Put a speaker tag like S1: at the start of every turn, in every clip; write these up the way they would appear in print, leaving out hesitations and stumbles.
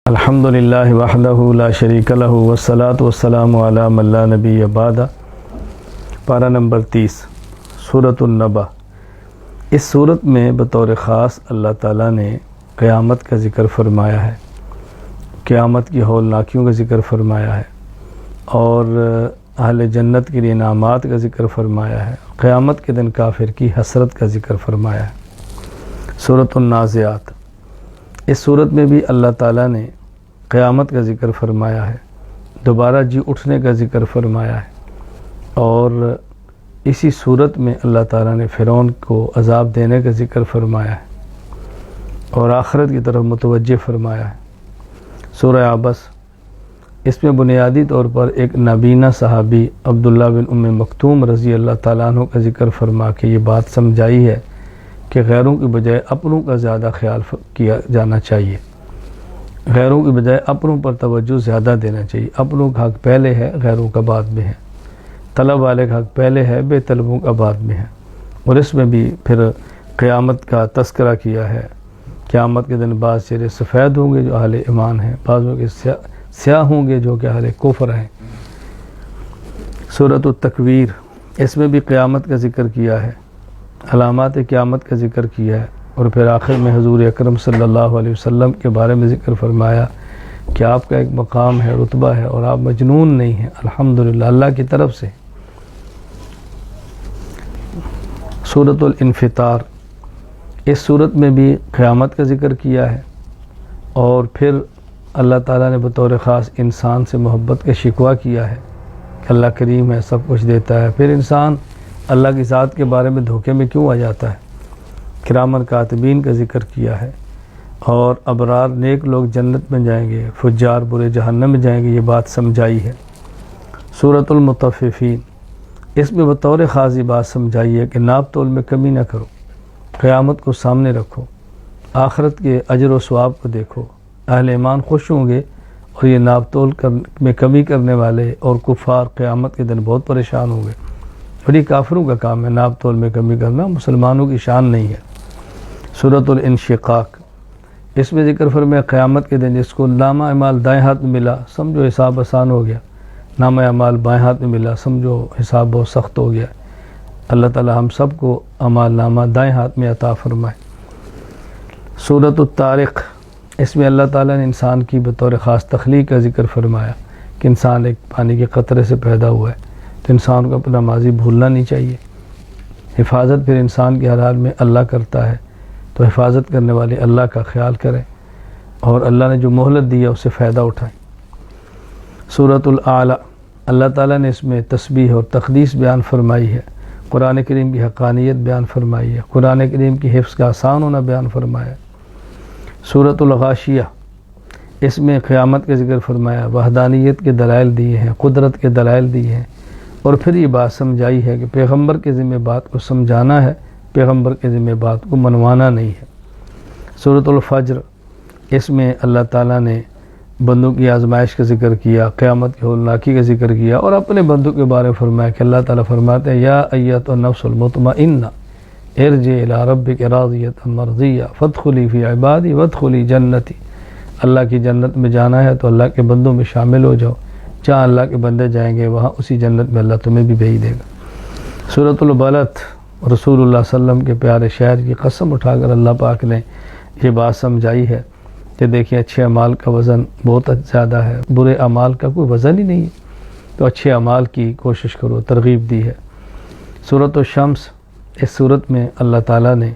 S1: الحمدللہ وحدہ لا شریک لہ والصلاۃ والسلام علی من لا نبی بعدہ۔ پارہ نمبر 30 سورۃ النبأ۔ اس صورت میں بطور خاص اللہ تعالیٰ نے قیامت کا ذکر فرمایا ہے، قیامت کی ہولناکیوں کا ذکر فرمایا ہے، اور اہل جنت کے لیے انعامات کا ذکر فرمایا ہے، قیامت کے دن کافر کی حسرت کا ذکر فرمایا ہے۔ سورۃ النازعات۔ اس صورت میں بھی اللہ تعالیٰ نے قیامت کا ذکر فرمایا ہے، دوبارہ جی اٹھنے کا ذکر فرمایا ہے، اور اسی صورت میں اللہ تعالیٰ نے فرعون کو عذاب دینے کا ذکر فرمایا ہے اور آخرت کی طرف متوجہ فرمایا ہے۔ سورہ عبس۔ اس میں بنیادی طور پر ایک نابینا صحابی عبداللہ بن ام مکتوم رضی اللہ تعالیٰ عنہ کا ذکر فرما کے یہ بات سمجھائی ہے کہ غیروں کی بجائے اپنوں کا زیادہ خیال کیا جانا چاہیے، غیروں کی بجائے اپنوں پر توجہ زیادہ دینا چاہیے۔ اپنوں کا حق پہلے ہے، غیروں کا بعد میں ہے۔ طلب والے کا حق پہلے ہے، بے طلبوں کا بعد میں ہے۔ اور اس میں بھی پھر قیامت کا تذکرہ کیا ہے۔ قیامت کے دن بعض چہرے سفید ہوں گے جو اہل ایمان ہیں، بعضوں کے سیاہ ہوں گے جو کہ اہل کفر ہیں۔ سورۃ التکویر۔ اس میں بھی قیامت کا ذکر کیا ہے، علامات قیامت کا ذکر کیا ہے، اور پھر آخر میں حضور اکرم صلی اللہ علیہ وسلم کے بارے میں ذکر فرمایا کہ آپ کا ایک مقام ہے، رتبہ ہے، اور آپ مجنون نہیں ہیں، الحمدللہ اللہ کی طرف سے۔ سورۃ الانفطار۔ اس صورت میں بھی قیامت کا ذکر کیا ہے، اور پھر اللہ تعالیٰ نے بطور خاص انسان سے محبت کا شکوہ کیا ہے کہ اللہ کریم ہے، سب کچھ دیتا ہے، پھر انسان اللہ کی ذات کے بارے میں دھوکے میں کیوں آ جاتا ہے۔ کرامن کاتبین کا ذکر کیا ہے، اور ابرار نیک لوگ جنت میں جائیں گے، فجار برے جہنم میں جائیں گے، یہ بات سمجھائی ہے۔ سورۃ المطففین۔ اس میں بطور خاص یہ بات سمجھائی ہے کہ ناپ تول میں کمی نہ کرو، قیامت کو سامنے رکھو، آخرت کے اجر و ثواب کو دیکھو۔ اہل ایمان خوش ہوں گے، اور یہ ناپ تول میں کمی کرنے والے اور کفار قیامت کے دن بہت پریشان ہوں گے۔ اور یہ کافروں کا کام ہے ناپ تول میں کمی کرنا، مسلمانوں کی شان نہیں ہے۔ سورۃ الانشقاق۔ اس میں ذکر فرمایا قیامت کے دن جس کو نامہ اعمال دائیں ہاتھ میں ملا، سمجھو حساب آسان ہو گیا، نامہ اعمال بائیں ہاتھ میں ملا، سمجھو حساب بہت سخت ہو گیا۔ اللہ تعالی ہم سب کو اعمال نامہ دائیں ہاتھ میں عطا فرمائے۔ سورۃ الطارق۔ اس میں اللہ تعالیٰ نے انسان کی بطور خاص تخلیق کا ذکر فرمایا کہ انسان ایک پانی کے قطرے سے پیدا ہوا ہے، تو انسان کو اپنا ماضی بھولنا نہیں چاہیے۔ حفاظت پھر انسان کے ہر حال میں اللہ کرتا ہے، تو حفاظت کرنے والے اللہ کا خیال کریں، اور اللہ نے جو مہلت دی ہے اس سے فائدہ اٹھائیں۔ سورۃ الاعلیٰ۔ اللہ تعالیٰ نے اس میں تسبیح اور تقدیس بیان فرمائی ہے، قرآن کریم کی حقانیت بیان فرمائی ہے، قرآن کریم کی حفظ کا آسان ہونا بیان فرمایا ہے۔ سورۃ الغاشیہ۔ اس میں قیامت کا ذکر فرمایا، وحدانیت کے دلائل دیے ہیں، قدرت کے دلائل دیے ہیں، اور پھر یہ بات سمجھائی ہے کہ پیغمبر کے ذمہ بات کو سمجھانا ہے، پیغمبر کے ذمہ بات کو منوانا نہیں ہے۔ سورۃ الفجر۔ اس میں اللہ تعالیٰ نے بندوں کی آزمائش کا ذکر کیا، قیامت کی ہولناکی کا ذکر کیا، اور اپنے بندوں کے بارے میں فرمایا کہ اللہ تعالیٰ فرماتے ہیں یا ایتھا النفس المطمئنہ ارجعی الی ربک راضیۃ مرضیہ فادخلی فی عبادی وادخلی جنتی۔ اللہ کی جنت میں جانا ہے تو اللہ کے بندوں میں شامل ہو جاؤ، جہاں اللہ کے بندے جائیں گے وہاں اسی جنت میں اللہ تمہیں بھی بھیج دے گا۔ سورۃ البلد۔ رسول اللہ صلی اللہ علیہ وسلم کے پیارے شہر کی قسم اٹھا کر اللہ پاک نے یہ بات سمجھائی ہے کہ دیکھیں اچھے اعمال کا وزن بہت زیادہ ہے، برے اعمال کا کوئی وزن ہی نہیں ہے، تو اچھے اعمال کی کوشش کرو، ترغیب دی ہے۔ سورۃ الشمس۔ اس صورت میں اللہ تعالیٰ نے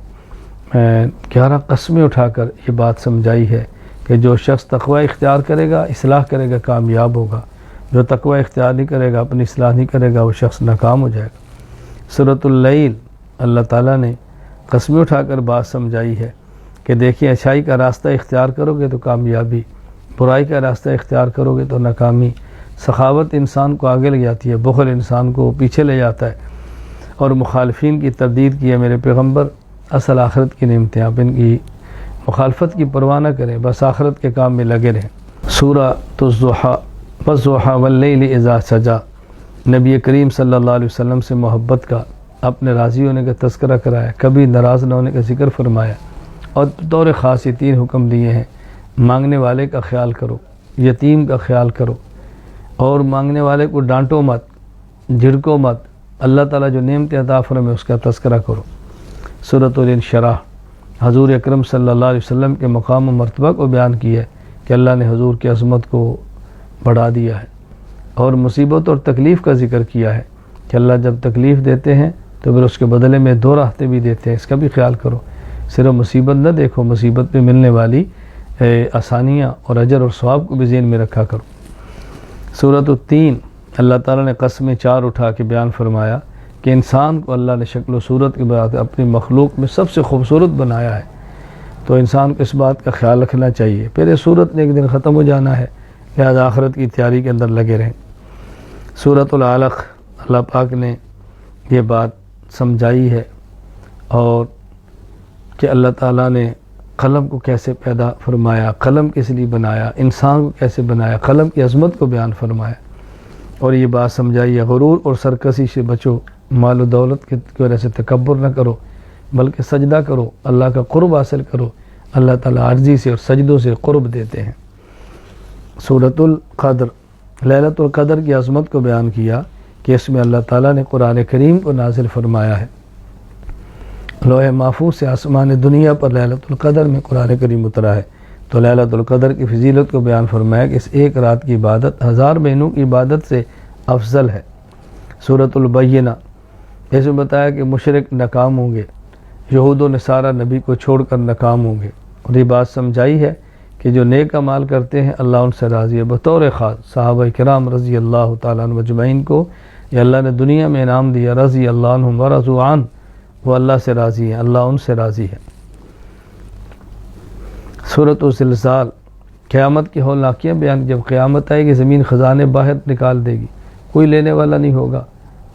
S1: 11 قسمیں اٹھا کر یہ بات سمجھائی ہے کہ جو شخص تقوی اختیار کرے گا، اصلاح کرے گا، کامیاب ہوگا، جو تقوی اختیار نہیں کرے گا، اپنی اصلاح نہیں کرے گا، وہ شخص ناکام ہو جائے گا۔ سورۃ اللیل۔ اللہ تعالیٰ نے قسمیں اٹھا کر بات سمجھائی ہے کہ دیکھیں اچھائی کا راستہ اختیار کرو گے تو کامیابی، برائی کا راستہ اختیار کرو گے تو ناکامی۔ سخاوت انسان کو آگے لے جاتی ہے، بخل انسان کو پیچھے لے جاتا ہے، اور مخالفین کی تردید کی ہے میرے پیغمبر، اصل آخرت کی نعمتیں، آپ ان کی مخالفت کی پرواہ نہ کریں، بس آخرت کے کام میں لگے رہیں۔ سورۃ الضحیٰ۔ والضحیٰ واللیل اذا سجا۔ نبی کریم صلی اللہ علیہ وسلم سے محبت کا، اپنے راضی ہونے کا تذکرہ کرایا، کبھی ناراض نہ ہونے کا ذکر فرمایا، اور بطور خاص یہ 3 حکم دیے ہیں، مانگنے والے کا خیال کرو، یتیم کا خیال کرو، اور مانگنے والے کو ڈانٹو مت، جھڑکو مت، اللہ تعالیٰ جو نعمت عطا فرمائے اس کا تذکرہ کرو۔ سورۃ الانشراح حضور اکرم صلی اللہ علیہ وسلم کے مقام و مرتبہ کو بیان کیا ہے کہ اللہ نے حضور کی عظمت کو بڑھا دیا ہے، اور مصیبت اور تکلیف کا ذکر کیا ہے کہ اللہ جب تکلیف دیتے ہیں تو پھر اس کے بدلے میں 2 راحتیں بھی دیتے ہیں، اس کا بھی خیال کرو۔ صرف مصیبت نہ دیکھو، مصیبت پہ ملنے والی آسانیاں اور اجر اور ثواب کو بھی ذہن میں رکھا کرو۔ سورۃ التین اللہ تعالیٰ نے قسمیں 4 اٹھا کے بیان فرمایا کہ انسان کو اللہ نے شکل و صورت کے بعد اپنی مخلوق میں سب سے خوبصورت بنایا ہے، تو انسان کو اس بات کا خیال رکھنا چاہیے۔ پھر یہ صورت نے ایک دن ختم ہو جانا ہے، لہذا آخرت کی تیاری کے اندر لگے رہیں۔ سورۃ العلق اللہ پاک نے یہ بات سمجھائی ہے، اور کہ اللہ تعالیٰ نے قلم کو کیسے پیدا فرمایا، قلم کس لیے بنایا، انسان کو کیسے بنایا، قلم کی عظمت کو بیان فرمایا، اور یہ بات سمجھائی ہے غرور اور سرکشی سے بچو، مال و دولت کی وجہ سے تکبر نہ کرو، بلکہ سجدہ کرو، اللہ کا قرب حاصل کرو۔ اللہ تعالیٰ عرضی سے اور سجدوں سے قرب دیتے ہیں۔ سورۃ القدر لیلۃ القدر کی عظمت کو بیان کیا کہ اس میں اللہ تعالیٰ نے قرآن کریم کو نازل فرمایا ہے۔ لوح محفوظ سے آسمان دنیا پر لیلۃ القدر میں قرآن کریم اترا ہے، تو لیلۃ القدر کی فضیلت کو بیان فرمایا کہ اس ایک رات کی عبادت 1000 مہینوں کی عبادت سے افضل ہے۔ سورۃ البینہ اس میں بتایا کہ مشرک ناکام ہوں گے، یہود و نصارہ نبی کو چھوڑ کر ناکام ہوں گے، اور یہ بات سمجھائی ہے کہ جو نیک اعمال کرتے ہیں اللہ ان سے راضی ہے۔ بطور خاص صحابہ کرام رضی اللہ تعالیٰ عنہ اجمعین کو یہ اللہ نے دنیا میں انعام دیا، رضی اللہ عنہم ورضوا عنہ، وہ اللہ سے راضی ہیں، اللہ ان سے راضی ہے۔ سورۃ الزلزال قیامت کی ہولناکیاں بیان، جب قیامت آئے گی زمین خزانے باہر نکال دے گی، کوئی لینے والا نہیں ہوگا،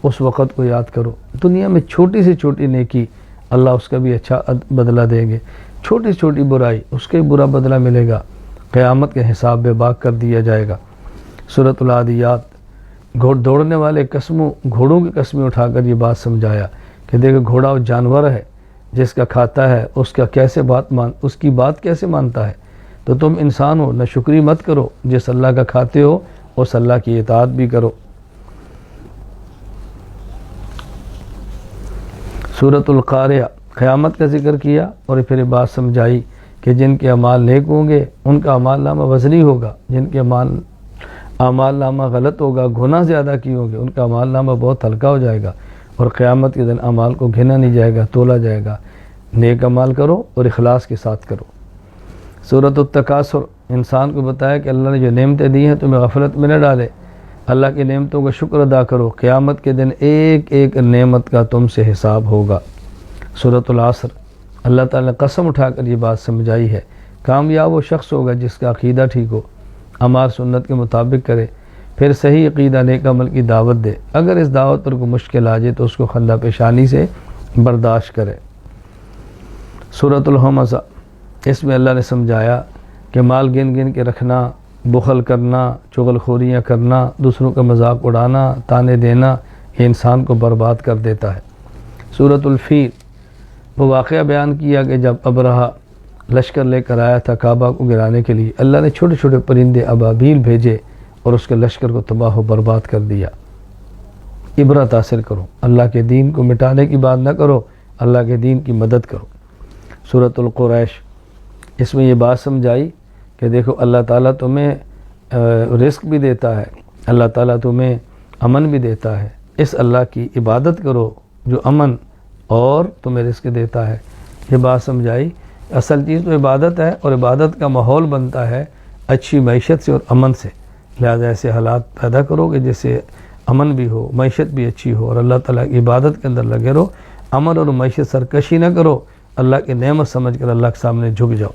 S1: اس وقت کو یاد کرو۔ دنیا میں چھوٹی سے چھوٹی نیکی اللہ اس کا بھی اچھا بدلہ دیں گے، چھوٹی سے چھوٹی برائی اس کا بھی برا بدلہ ملے گا، قیامت کے حساب بے باک کر دیا جائے گا۔ سورۃ العادیات دوڑنے والے گھوڑوں کی قسمیں اٹھا کر یہ بات سمجھایا کہ دیکھو گھوڑا وہ جانور ہے، جس کا کھاتا ہے اس کی بات کیسے مانتا ہے، تو تم انسان ہو، نہ شکری مت کرو، جس اللہ کا کھاتے ہو اس اللہ کی اطاعت بھی کرو۔ سورۃ القاریہ قیامت کا ذکر کیا، اور پھر یہ بات سمجھائی کہ جن کے اعمال نیک ہوں گے ان کا اعمال نامہ وزنی ہوگا، جن کے اعمال نامہ غلط ہوگا، گناہ زیادہ کی ہوں گے، ان کا اعمال نامہ بہت ہلکا ہو جائے گا، اور قیامت کے دن اعمال کو گھنا نہیں جائے گا، تولا جائے گا۔ نیک اعمال کرو اور اخلاص کے ساتھ کرو۔ سورۃ التکاثر انسان کو بتایا کہ اللہ نے جو نعمتیں دی ہیں تمہیں غفلت میں نہ ڈالے، اللہ کی نعمتوں کا شکر ادا کرو، قیامت کے دن ایک ایک نعمت کا تم سے حساب ہوگا۔ سورۃ العصر اللہ تعالیٰ نے قسم اٹھا کر یہ بات سمجھائی ہے، کامیاب وہ شخص ہوگا جس کا عقیدہ ٹھیک ہو، اعمال سنت کے مطابق کرے، پھر صحیح عقیدہ نیک عمل کی دعوت دے، اگر اس دعوت پر کوئی مشکل آ جائے تو اس کو خندہ پیشانی سے برداشت کرے۔ سورۃ الہمزہ اس میں اللہ نے سمجھایا کہ مال گن گن کے رکھنا، بخل کرنا، چغل خوریاں کرنا، دوسروں کا مذاق اڑانا، تانے دینا، یہ انسان کو برباد کر دیتا ہے۔ سورۃ الفیل وہ واقعہ بیان کیا کہ جب ابرہہ لشکر لے کر آیا تھا کعبہ کو گرانے کے لیے، اللہ نے چھوٹے چھوٹے پرندے ابابیل بھیجے اور اس کے لشکر کو تباہ و برباد کر دیا۔ عبرت حاصل کرو، اللہ کے دین کو مٹانے کی بات نہ کرو، اللہ کے دین کی مدد کرو۔ سورۃ القریش اس میں یہ بات سمجھائی کہ دیکھو اللہ تعالیٰ تمہیں رزق بھی دیتا ہے، اللہ تعالیٰ تمہیں امن بھی دیتا ہے، اس اللہ کی عبادت کرو جو امن اور تمہیں رزق دیتا ہے۔ یہ بات سمجھائی اصل چیز تو عبادت ہے، اور عبادت کا ماحول بنتا ہے اچھی معیشت سے اور امن سے، لہذا ایسے حالات پیدا کرو کہ جس سے امن بھی ہو، معیشت بھی اچھی ہو، اور اللہ تعالیٰ کی عبادت کے اندر لگے رہو۔ امن اور معیشت سرکشی نہ کرو، اللہ کی نعمت سمجھ کر اللہ کے سامنے جھک جاؤ۔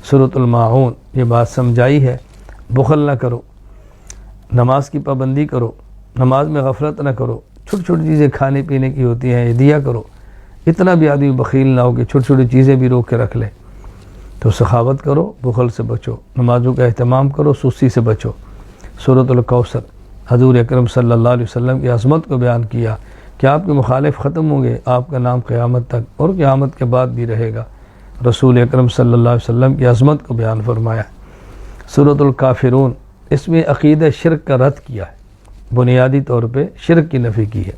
S1: سورۃ الماعون یہ بات سمجھائی ہے، بخل نہ کرو، نماز کی پابندی کرو، نماز میں غفلت نہ کرو، چھوٹی چھوٹی چیزیں کھانے پینے کی ہوتی ہیں یہ دیا کرو، اتنا بھی آدمی بخیل نہ ہو کہ چھوٹی چھوٹی چیزیں بھی روک کے رکھ لے۔ تو سخاوت کرو، بخل سے بچو، نمازوں کا اہتمام کرو، سستی سے بچو۔ سورۃ الکوثر حضور اکرم صلی اللہ علیہ وسلم کی عظمت کو بیان کیا کہ آپ کے مخالف ختم ہوں گے، آپ کا نام قیامت تک اور قیامت کے بعد بھی رہے گا۔ رسول اکرم صلی اللہ علیہ وسلم کی عظمت کو بیان فرمایا۔ سورۃ الکافرون، اس میں عقیدہ شرک کا رد کیا ہے، بنیادی طور پہ شرک کی نفی کی ہے۔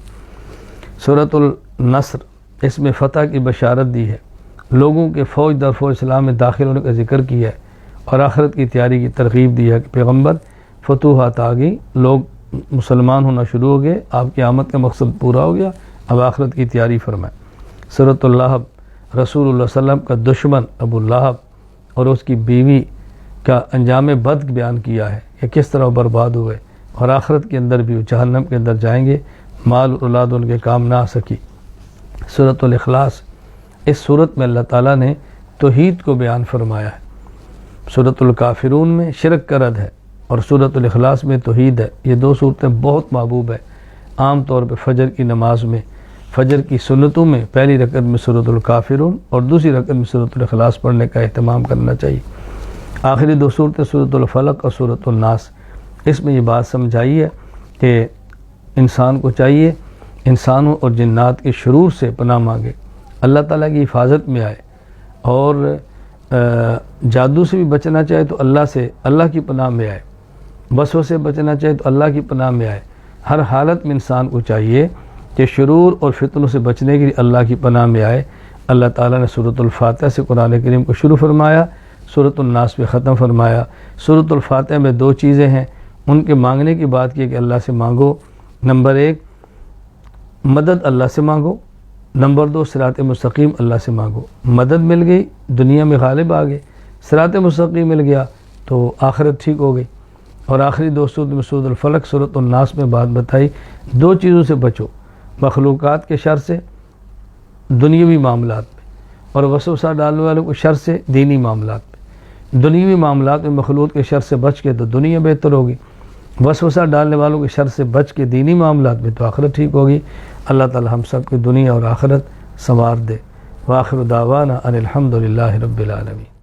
S1: سورۃ النصر، اس میں فتح کی بشارت دی ہے، لوگوں کے فوج در فوج اسلام میں داخل ہونے کا ذکر کیا ہے، اور آخرت کی تیاری کی ترغیب دی ہے کہ پیغمبر فتوحات آ گئی، لوگ مسلمان ہونا شروع ہو گئے، آپ کی آمد کا مقصد پورا ہو گیا، اب آخرت کی تیاری فرمائیں۔ سورۃ اللہب، رسول اللہ صلی اللہ علیہ وسلم کا دشمن ابو لہب اور اس کی بیوی کا انجام بد بیان کیا ہے کہ کس طرح برباد ہوئے، اور آخرت کے اندر بھی وہ جہنم کے اندر جائیں گے، مال اور اولاد ان کے کام نہ آ سکی۔ سورۃ الاخلاص، اس صورت میں اللہ تعالیٰ نے توحید کو بیان فرمایا ہے۔ سورۃ الکافرون میں شرک کا رد ہے، اور سورۃ الاخلاص میں توحید ہے۔ یہ دو صورتیں بہت محبوب ہیں۔ عام طور پہ فجر کی نماز میں، فجر کی سنتوں میں پہلی رکعت میں سورۃ الکافرون اور دوسری رکعت میں سورۃ الاخلاص پڑھنے کا اہتمام کرنا چاہیے۔ آخری دو صورتیں سورۃ الفلق اور سورۃ الناس، اس میں یہ بات سمجھائی ہے کہ انسان کو چاہیے انسانوں اور جنات کے شرور سے پناہ مانگے، اللہ تعالیٰ کی حفاظت میں آئے، اور جادو سے بھی بچنا چاہے تو اللہ سے، اللہ کی پناہ میں آئے، وسوسے سے بچنا چاہے تو اللہ کی پناہ میں آئے۔ ہر حالت میں انسان کو چاہیے کہ شرور اور فتنوں سے بچنے کے لیے اللہ کی پناہ میں آئے۔ اللہ تعالیٰ نے سورۃ الفاتحہ سے قرآن کریم کو شروع فرمایا، سورۃ الناس پہ ختم فرمایا۔ سورۃ الفاتحہ میں دو چیزیں ہیں، ان کے مانگنے کی بات کی کہ اللہ سے مانگو۔ نمبر ایک، مدد اللہ سے مانگو۔ نمبر دو، صراط مستقیم اللہ سے مانگو۔ مدد مل گئی، دنیا میں غالب آ گئے، صراط مستقیم مل گیا تو آخرت ٹھیک ہو گئی۔ اور آخری دو صورت میں سورۃ الفلق، سورۃ الناس میں بات بتائی، دو چیزوں سے بچو، مخلوقات کے شر سے دنیاوی معاملات میں، اور وسوسہ ڈالنے والوں کے شر سے دینی معاملات میں۔ دنیاوی معاملات میں مخلوق کے شر سے بچ کے تو دنیا بہتر ہوگی، وسوسہ ڈالنے والوں کے شر سے بچ کے دینی معاملات میں تو آخرت ٹھیک ہوگی۔ اللہ تعالی ہم سب کی دنیا اور آخرت سنوار دے۔ وآخر دعوانا ان الحمد للہ رب العالمین۔